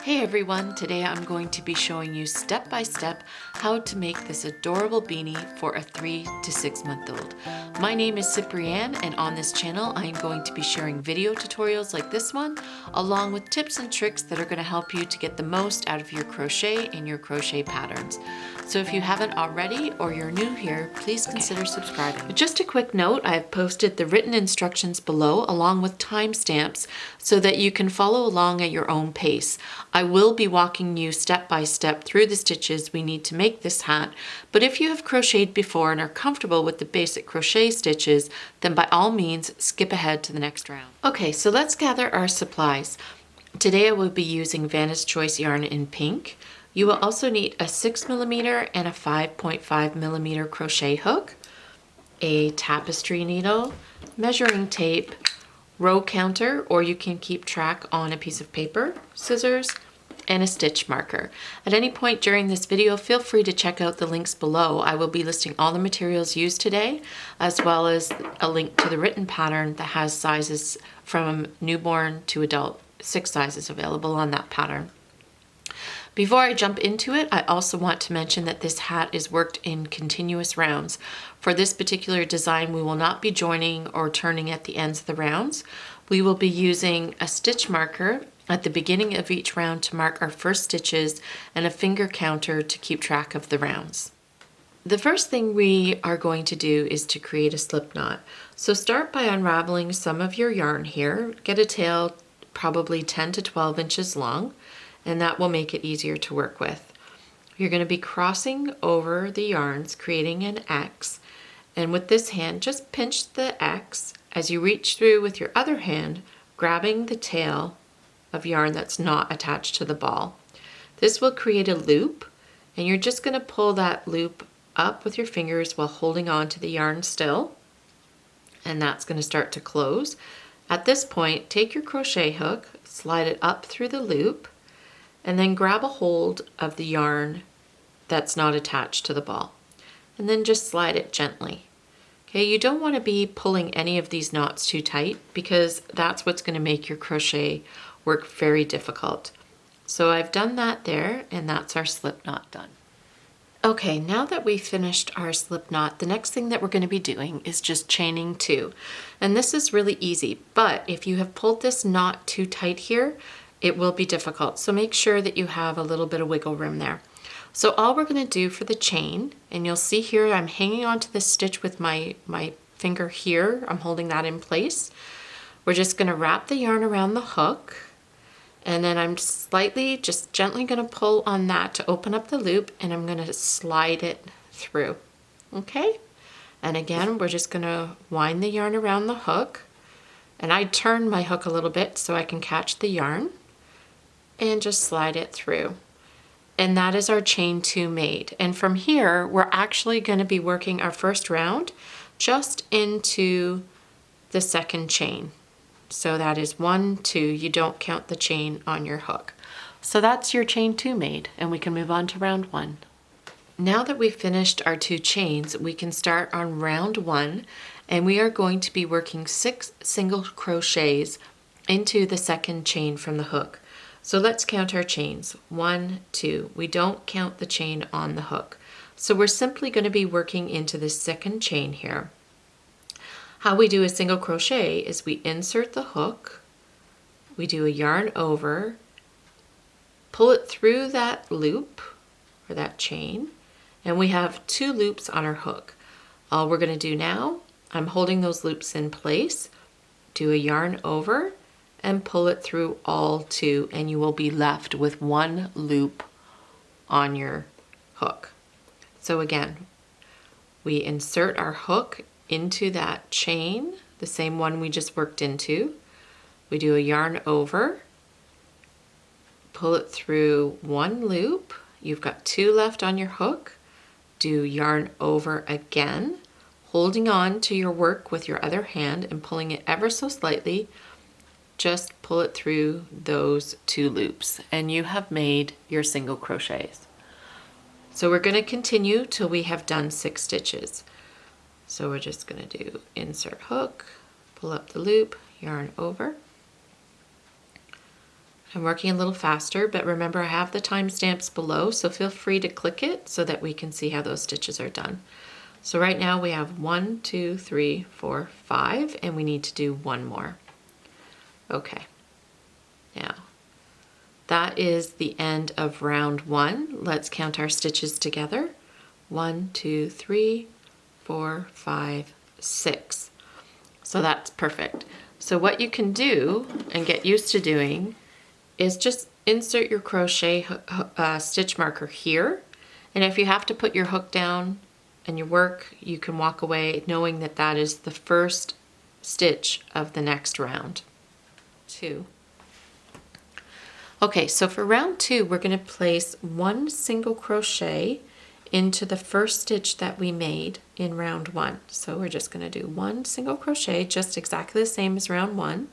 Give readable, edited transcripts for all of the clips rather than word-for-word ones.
Hey everyone, today I'm going to be showing you step by step how to make this adorable beanie for a 3 to 6 month old. My name is Cyprienne and on this channel I'm going to be sharing video tutorials like this one along with tips and tricks that are going to help you to get the most out of your crochet and your crochet patterns. So if you haven't already or you're new here, please consider subscribing. Just a quick note, I've posted the written instructions below along with timestamps so that you can follow along at your own pace. I will be walking you step by step through the stitches we need to make this hat, but if you have crocheted before and are comfortable with the basic crochet stitches, then by all means skip ahead to the next round. Okay, so let's gather our supplies. Today I will be using Vanna's Choice yarn in pink. You will also need a 6mm and a 5.5mm crochet hook, a tapestry needle, measuring tape, row counter, or you can keep track on a piece of paper, scissors, and a stitch marker. At any point during this video, feel free to check out the links below. I will be listing all the materials used today, as well as a link to the written pattern that has sizes from newborn to adult, 6 sizes available on that pattern. Before I jump into it, I also want to mention that this hat is worked in continuous rounds. For this particular design, we will not be joining or turning at the ends of the rounds. We will be using a stitch marker at the beginning of each round to mark our first stitches and a finger counter to keep track of the rounds. The first thing we are going to do is to create a slip knot. So start by unraveling some of your yarn here. Get a tail probably 10 to 12 inches long, and that will make it easier to work with. You're going to be crossing over the yarns, creating an X, and with this hand, just pinch the X as you reach through with your other hand, grabbing the tail of yarn that's not attached to the ball. This will create a loop, and you're just going to pull that loop up with your fingers while holding on to the yarn still, and that's going to start to close. At this point, take your crochet hook, slide it up through the loop, and then grab a hold of the yarn that's not attached to the ball, and then just slide it gently. Okay, you don't want to be pulling any of these knots too tight because that's what's going to make your crochet work very difficult. So I've done that there, and that's our slip knot done. Okay, now that we've finished our slip knot, the next thing that we're going to be doing is just chaining 2. And this is really easy, but if you have pulled this knot too tight here, it will be difficult. So make sure that you have a little bit of wiggle room there. So all we're going to do for the chain, and you'll see here I'm hanging onto this stitch with my finger here. I'm holding that in place. We're just going to wrap the yarn around the hook, and then I'm slightly, just gently going to pull on that to open up the loop, and I'm going to slide it through. Okay? And again, we're just going to wind the yarn around the hook, and I turn my hook a little bit so I can catch the yarn, and just slide it through. And that is our chain 2 made. And from here, we're actually going to be working our first round just into the second chain. So that is 1, 2, you don't count the chain on your hook. So that's your chain 2 made, and we can move on to round 1. Now that we've finished our 2 chains, we can start on round 1, and we are going to be working 6 single crochets into the second chain from the hook. So let's count our chains. 1, 2. We don't count the chain on the hook. So we're simply going to be working into the second chain here. How we do a single crochet is we insert the hook, we do a yarn over, pull it through that loop or that chain, and we have 2 loops on our hook. All we're going to do now, I'm holding those loops in place, do a yarn over, and pull it through all 2, and you will be left with 1 loop on your hook. So again, we insert our hook into that chain, the same one we just worked into. We do a yarn over, pull it through 1 loop. You've got 2 left on your hook. Do yarn over again, holding on to your work with your other hand and pulling it ever so slightly. Just pull it through those 2 loops, and you have made your single crochets. So we're going to continue till we have done 6 stitches. So we're just going to do insert hook, pull up the loop, yarn over, I'm working a little faster, but remember I have the timestamps below, so feel free to click it so that we can see how those stitches are done. So right now we have 1, 2, 3, 4, 5, and we need to do one more. Okay, now that is the end of round 1. Let's count our stitches together. 1, 2, 3, 4, 5, 6. So that's perfect. So what you can do and get used to doing is just insert your crochet stitch marker here. And if you have to put your hook down and your work, you can walk away knowing that that is the first stitch of the next round. 2. Okay, so for round 2, we're going to place 1 single crochet into the first stitch that we made in round 1. So we're just going to do 1 single crochet, just exactly the same as round 1.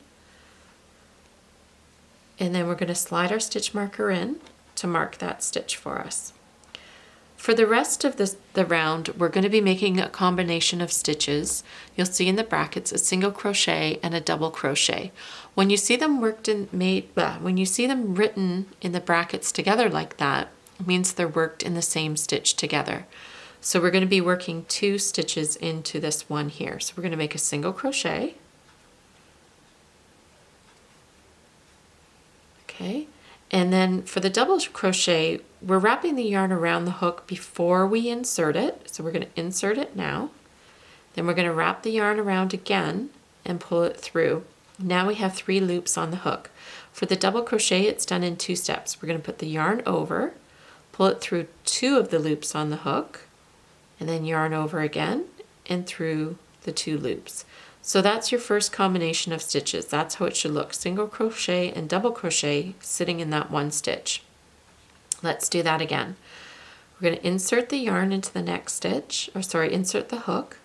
And then we're going to slide our stitch marker in to mark that stitch for us. For the rest of the round, we're going to be making a combination of stitches. You'll see in the brackets a single crochet and a double crochet. When you see them when you see them written in the brackets together like that, it means they're worked in the same stitch together. So we're going to be working 2 stitches into this one here. So we're going to make a single crochet. Okay, and then for the double crochet, we're wrapping the yarn around the hook before we insert it. So we're going to insert it now. Then we're going to wrap the yarn around again and pull it through. Now we have 3 loops on the hook. For the double crochet, it's done in 2 steps. We're going to put the yarn over, pull it through 2 of the loops on the hook, and then yarn over again and through the 2 loops. So that's your first combination of stitches. That's how it should look. Single crochet and double crochet sitting in that 1 stitch. Let's do that again. We're going to insert the yarn into the next stitch, insert the hook.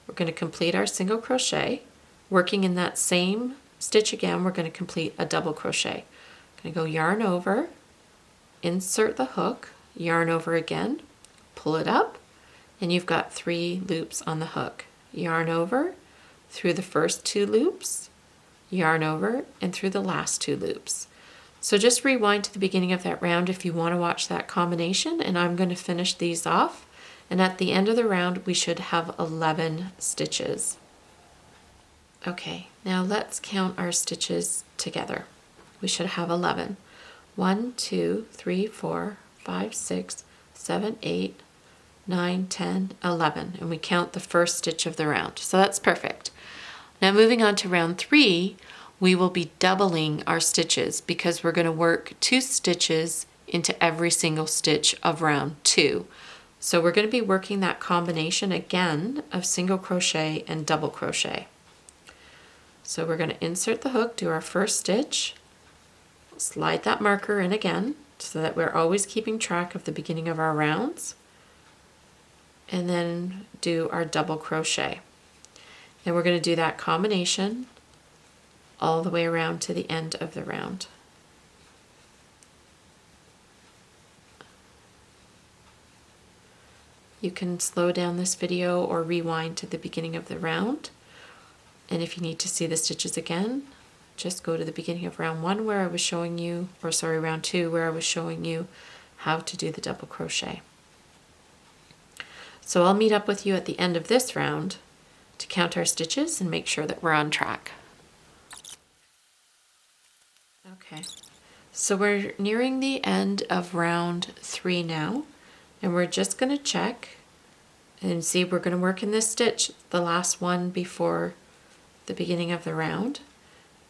We're going to complete our single crochet. Working in that same stitch again, we're going to complete a double crochet. Going to go yarn over, insert the hook, yarn over again, pull it up, and you've got 3 loops on the hook. Yarn over, through the first 2 loops, yarn over, and through the last 2 loops. So just rewind to the beginning of that round if you want to watch that combination, and I'm going to finish these off. And at the end of the round, we should have 11 stitches. Okay, now let's count our stitches together. We should have 11. 1, 2, 3, 4, 5, 6, 7, 8, 9, 10, 11. And we count the first stitch of the round. So that's perfect. Now moving on to round 3, we will be doubling our stitches because we're going to work 2 stitches into every single stitch of round 2. So we're going to be working that combination again of single crochet and double crochet. So we're going to insert the hook, do our first stitch, slide that marker in again so that we're always keeping track of the beginning of our rounds, and then do our double crochet. And we're going to do that combination all the way around to the end of the round. You can slow down this video or rewind to the beginning of the round. And if you need to see the stitches again, just go to the beginning of round 1 where I was showing you, round 2 where I was showing you how to do the double crochet. So I'll meet up with you at the end of this round to count our stitches and make sure that we're on track. Okay, so we're nearing the end of round 3 now, and we're just going to check and see we're going to work in this stitch, the last one before the beginning of the round,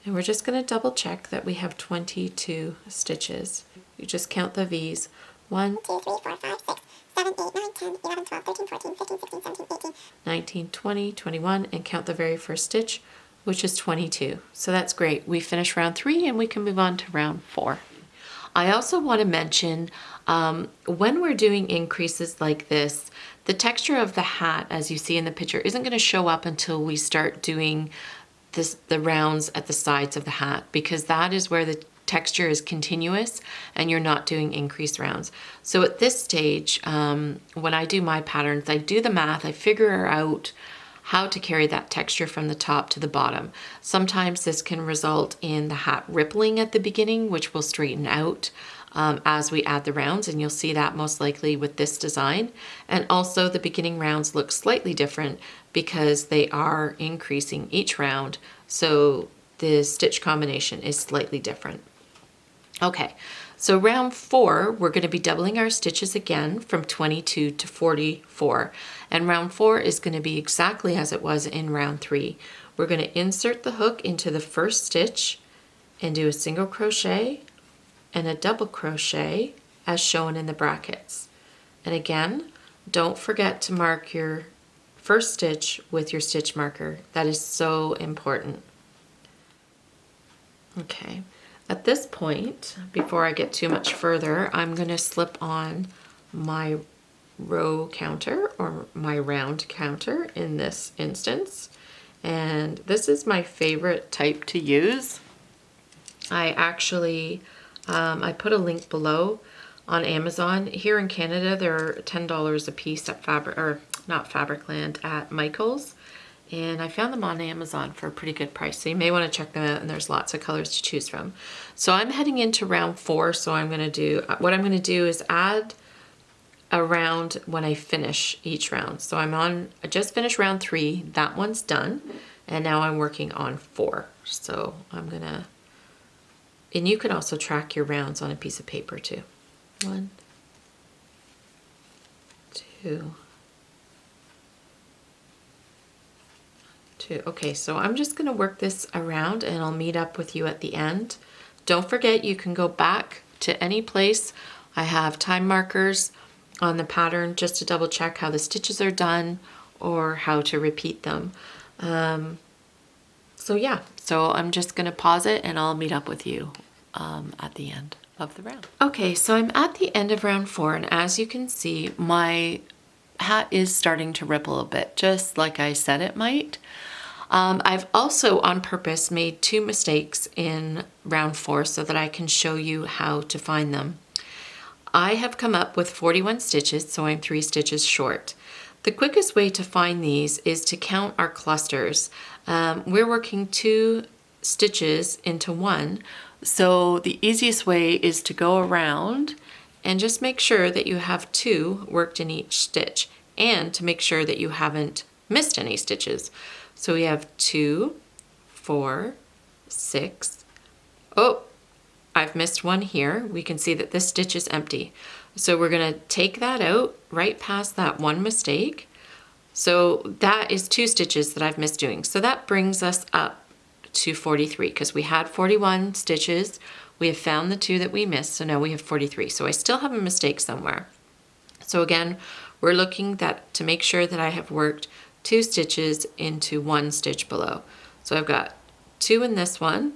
and we're just going to double check that we have 22 stitches. You just count the V's. 1, 2, 3, 4, 5, 6, 7, 8, 9, 10, 11, 12, 13, 14, 15, 16, 17, 18, 19, 20, 21, and count the very first stitch, which is 22. So that's great. We finished round 3 and we can move on to round 4. I also want to mention when we're doing increases like this, the texture of the hat, as you see in the picture, isn't going to show up until we start doing the rounds at the sides of the hat, because that is where the texture is continuous and you're not doing increase rounds. So at this stage, when I do my patterns, I do the math, I figure out how to carry that texture from the top to the bottom. Sometimes this can result in the hat rippling at the beginning, which will straighten out as we add the rounds, and you'll see that most likely with this design. And also the beginning rounds look slightly different because they are increasing each round, so the stitch combination is slightly different. Okay, so round 4, we're going to be doubling our stitches again from 22 to 44. And round 4 is going to be exactly as it was in round 3. We're going to insert the hook into the first stitch and do a single crochet and a double crochet as shown in the brackets. And again, don't forget to mark your first stitch with your stitch marker. That is so important. Okay. At this point, before I get too much further, I'm going to slip on my row counter or my round counter in this instance. And this is my favorite type to use. I actually, I put a link below on Amazon. Here in Canada, they're $10 a piece at Fabricland, at Michael's. And I found them on Amazon for a pretty good price. So you may want to check them out, and there's lots of colors to choose from. So I'm heading into round 4. So I'm going to do, what I'm going to do is add a round when I finish each round. So I just finished round 3. That one's done. And now I'm working on 4. So I'm going to, and you can also track your rounds on a piece of paper too. 1, 2, 2. Okay, so I'm just going to work this around and I'll meet up with you at the end. Don't forget, you can go back to any place. I have time markers on the pattern just to double check how the stitches are done or how to repeat them. So yeah, so I'm just going to pause it and I'll meet up with you at the end of the round. Okay, so I'm at the end of round 4, and as you can see, my hat is starting to ripple a bit, just like I said it might. I've also on purpose made 2 mistakes in round 4 so that I can show you how to find them. I have come up with 41 stitches, so I'm 3 stitches short. The quickest way to find these is to count our clusters. We're working 2 stitches into 1, so the easiest way is to go around and just make sure that you have 2 worked in each stitch, and to make sure that you haven't missed any stitches. So we have 2, 4, 6. Oh, I've missed one here. We can see that this stitch is empty. So we're going to take that out right past that one mistake. So that is 2 stitches that I've missed doing. So that brings us up to 43 because we had 41 stitches. We have found the 2 that we missed, so now we have 43. So I still have a mistake somewhere. So again, we're looking to make sure that I have worked 2 stitches into 1 stitch below. So I've got 2 in this one.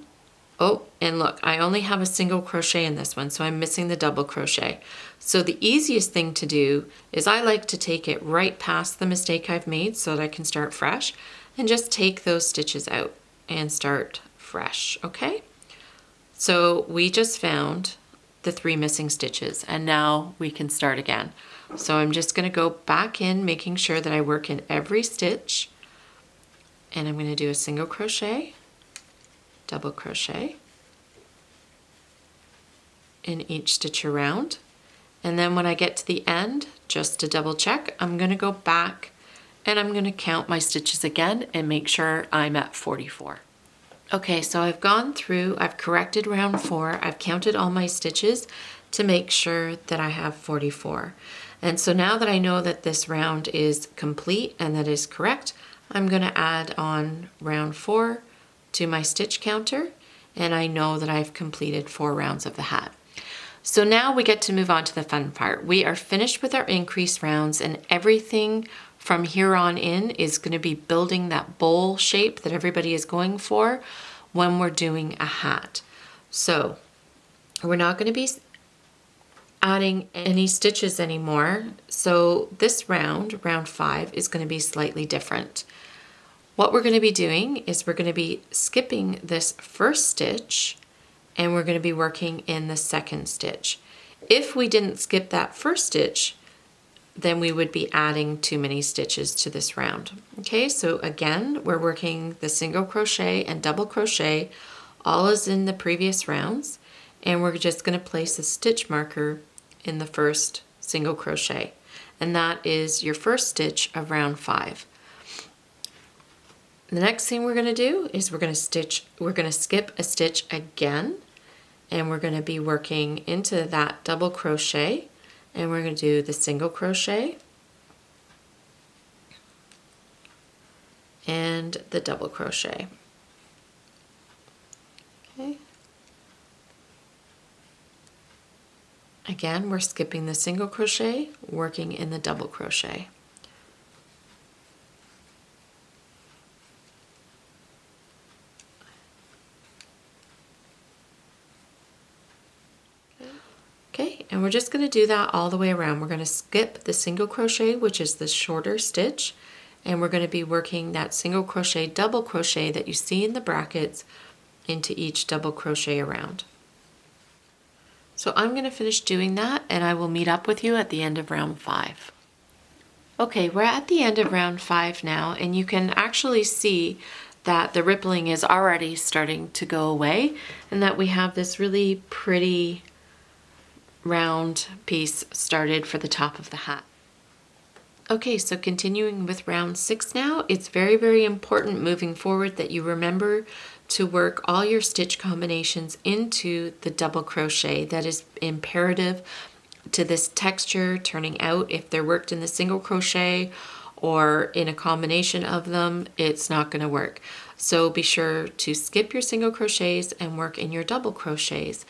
Oh, and look, I only have a single crochet in this one, so I'm missing the double crochet. So the easiest thing to do is I like to take it right past the mistake I've made so that I can start fresh, and just take those stitches out and start fresh, okay? So we just found the 3 missing stitches, and now we can start again. So I'm just going to go back in, making sure that I work in every stitch, and I'm going to do a single crochet, double crochet in each stitch around. And then when I get to the end, just to double check, I'm going to go back and I'm going to count my stitches again and make sure I'm at 44. Okay, so I've gone through, I've corrected round 4, I've counted all my stitches to make sure that I have 44. And so now that I know that this round is complete and that is correct, I'm going to add on round 4 to my stitch counter, and I know that I've completed 4 rounds of the hat. So now we get to move on to the fun part. We are finished with our increase rounds, and everything from here on in is going to be building that bowl shape that everybody is going for when we're doing a hat. So we're not going to be adding any stitches anymore. So this round, round 5, is going to be slightly different. What we're going to be doing is we're going to be skipping this first stitch and we're going to be working in the second stitch. If we didn't skip that first stitch, then we would be adding too many stitches to this round. Okay, so again, we're working the single crochet and double crochet, all as in the previous rounds, and we're just going to place a stitch marker in the first single crochet, and that is your first stitch of round 5. The next thing we're going to do is we're going to skip a stitch again, and we're going to be working into that double crochet, and we're going to do the single crochet and the double crochet. Okay. Again, we're skipping the single crochet, working in the double crochet. Okay, and we're just going to do that all the way around. We're going to skip the single crochet, which is the shorter stitch, and we're going to be working that single crochet, double crochet that you see in the brackets into each double crochet around. So I'm going to finish doing that, and I will meet up with you at the end of round 5. Okay, we're at the end of round 5 now, and you can actually see that the rippling is already starting to go away, and that we have this really pretty round piece started for the top of the hat. Okay, so continuing with round 6 now, it's very, very important moving forward that you remember to work all your stitch combinations into the double crochet. That is imperative to this texture turning out. If they're worked in the single crochet or in a combination of them, it's not going to work. So be sure to skip your single crochets and work in your double crochets.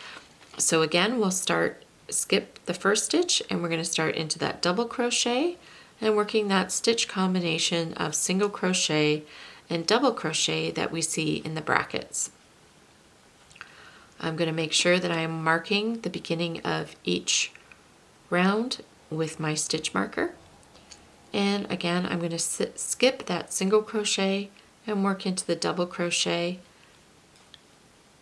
So again, we'll skip the first stitch, and we're going to start into that double crochet and working that stitch combination of single crochet and double crochet that we see in the brackets. I'm going to make sure that I am marking the beginning of each round with my stitch marker, and again I'm going to skip that single crochet and work into the double crochet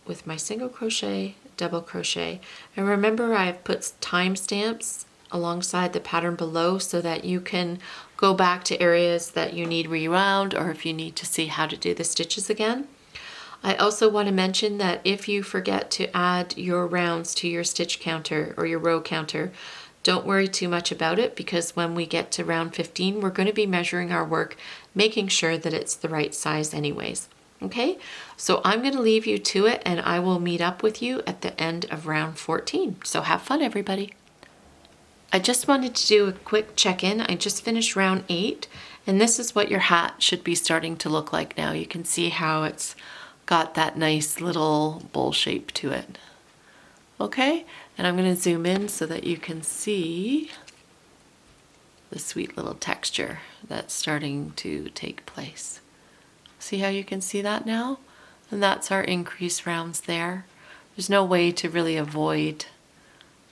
with my single crochet, double crochet. And remember, I've put timestamps alongside the pattern below so that you can go back to areas that you need rewound, or if you need to see how to do the stitches again. I also want to mention that if you forget to add your rounds to your stitch counter or your row counter, don't worry too much about it, because when we get to round 15, we're going to be measuring our work, making sure that it's the right size anyways. Okay, so I'm going to leave you to it, and I will meet up with you at the end of round 14. So have fun, everybody. I just wanted to do a quick check-in. I just finished round 8, and this is what your hat should be starting to look like now. You can see how it's got that nice little bowl shape to it. Okay, and I'm going to zoom in so that you can see the sweet little texture that's starting to take place. See how you can see that now? And that's our increase rounds there. There's no way to really avoid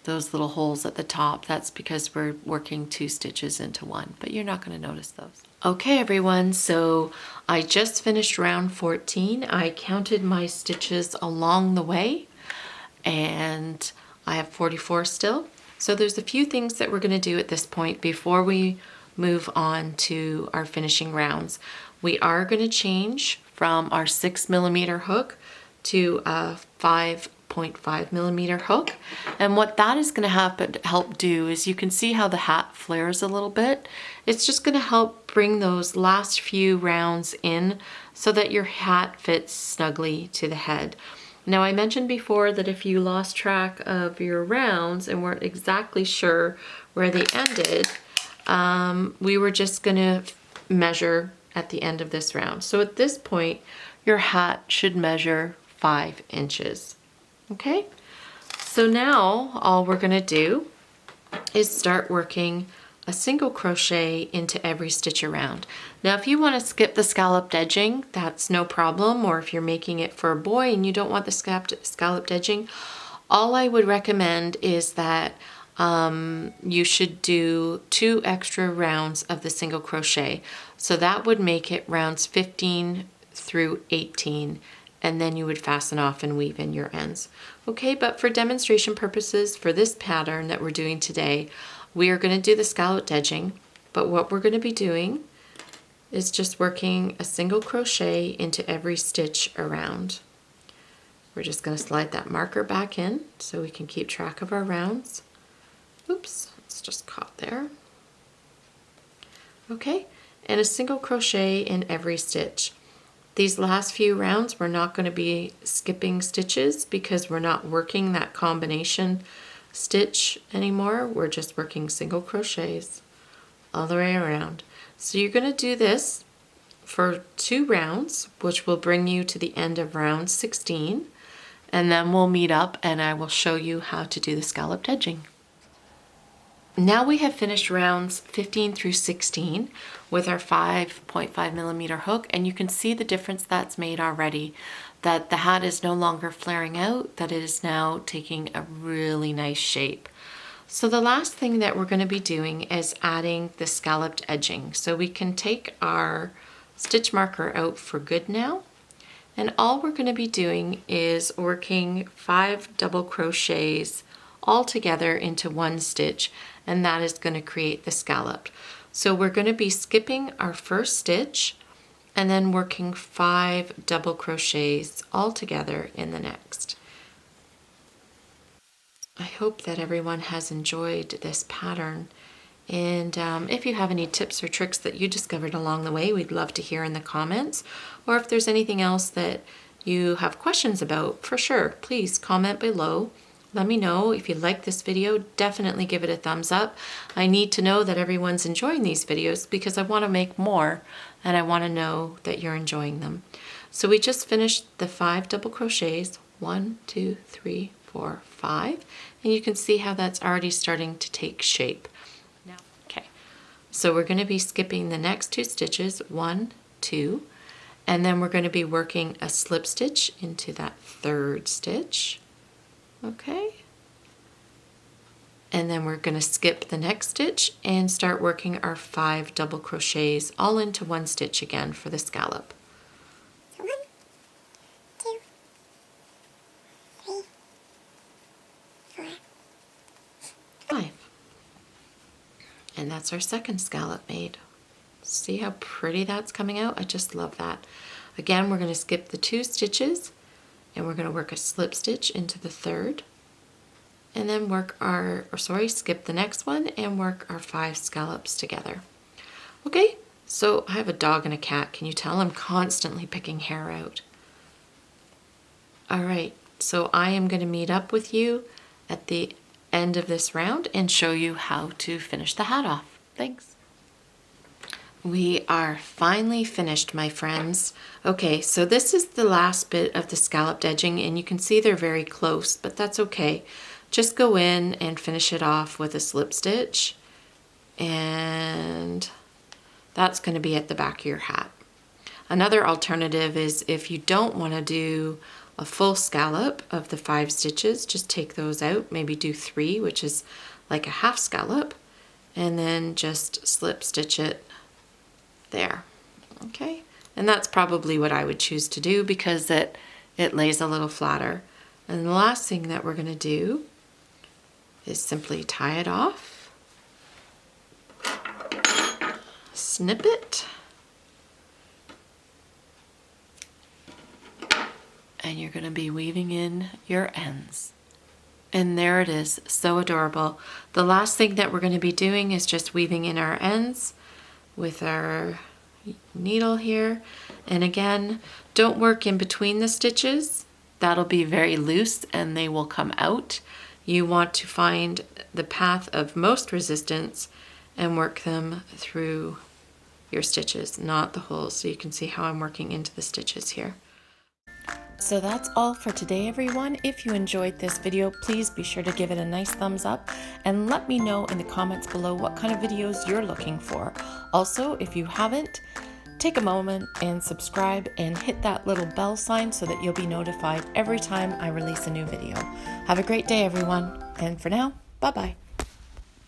those little holes at the top. That's because we're working 2 stitches into 1, but you're not going to notice those. Okay everyone, so I just finished round 14. I counted my stitches along the way, and I have 44 still. So there's a few things that we're going to do at this point before we move on to our finishing rounds. We are going to change from our 6mm hook to a 5.5mm hook, and what that is going to help do is, you can see how the hat flares a little bit. It's just going to help bring those last few rounds in so that your hat fits snugly to the head. Now, I mentioned before that if you lost track of your rounds and weren't exactly sure where they ended, we were just going to measure at the end of this round. So at this point, your hat should measure 5 inches. Okay, so now all we're going to do is start working a single crochet into every stitch around. Now, if you want to skip the scalloped edging, that's no problem, or if you're making it for a boy and you don't want the scalloped edging, all I would recommend is that you should do 2 extra rounds of the single crochet. So that would make it rounds 15 through 18, and then you would fasten off and weave in your ends. Okay, but for demonstration purposes, for this pattern that we're doing today, we are going to do the scalloped edging, but what we're going to be doing is just working a single crochet into every stitch around. We're just going to slide that marker back in so we can keep track of our rounds. Oops, it's just caught there. Okay, and a single crochet in every stitch. These last few rounds we're not going to be skipping stitches because we're not working that combination stitch anymore. We're just working single crochets all the way around. So you're going to do this for 2 rounds, which will bring you to the end of round 16, and then we'll meet up and I will show you how to do the scalloped edging. Now we have finished rounds 15 through 16 with our 5.5mm hook, and you can see the difference that's made already, that the hat is no longer flaring out, that it is now taking a really nice shape. So the last thing that we're going to be doing is adding the scalloped edging. So we can take our stitch marker out for good now, and all we're going to be doing is working 5 double crochets all together into one stitch, and that is going to create the scallop. So we're going to be skipping our first stitch and then working 5 double crochets all together in the next. I hope that everyone has enjoyed this pattern, and if you have any tips or tricks that you discovered along the way, we'd love to hear in the comments, or if there's anything else that you have questions about, for sure, please comment below. Let me know. If you like this video, definitely give it a thumbs up. I need to know that everyone's enjoying these videos because I want to make more and I want to know that you're enjoying them. So we just finished the 5 double crochets, 1, 2, 3, 4, 5, and you can see how that's already starting to take shape. Okay, so we're going to be skipping the next 2 stitches, 1, 2, and then we're going to be working a slip stitch into that 3rd stitch. Okay, and then we're going to skip the next stitch and start working our 5 double crochets all into one stitch again for the scallop. So 1, 2, 3, 4, 5. And that's our second scallop made. See how pretty that's coming out? I just love that. Again, we're going to skip the 2 stitches and we're going to work a slip stitch into the 3rd, and then work skip the next one and work our 5 scallops together. Okay, so I have a dog and a cat. Can you tell? I'm constantly picking hair out. All right, so I am going to meet up with you at the end of this round and show you how to finish the hat off. Thanks. We are finally finished, my friends. Okay, so this is the last bit of the scalloped edging, and you can see they're very close, but that's okay. Just go in and finish it off with a slip stitch, and that's going to be at the back of your hat. Another alternative is if you don't want to do a full scallop of the 5 stitches, just take those out, maybe do 3, which is like a half scallop, and then just slip stitch it there. Okay, and that's probably what I would choose to do because it lays a little flatter. And the last thing that we're going to do is simply tie it off, snip it, and you're going to be weaving in your ends. And there it is, so adorable. The last thing that we're going to be doing is just weaving in our ends with our needle here. And again, don't work in between the stitches. That'll be very loose and they will come out. You want to find the path of most resistance and work them through your stitches, not the holes. So you can see how I'm working into the stitches here. So that's all for today, everyone. If you enjoyed this video, please be sure to give it a nice thumbs up and let me know in the comments below what kind of videos you're looking for. Also, if you haven't, take a moment and subscribe and hit that little bell sign so that you'll be notified every time I release a new video. Have a great day, everyone. And for now, bye-bye.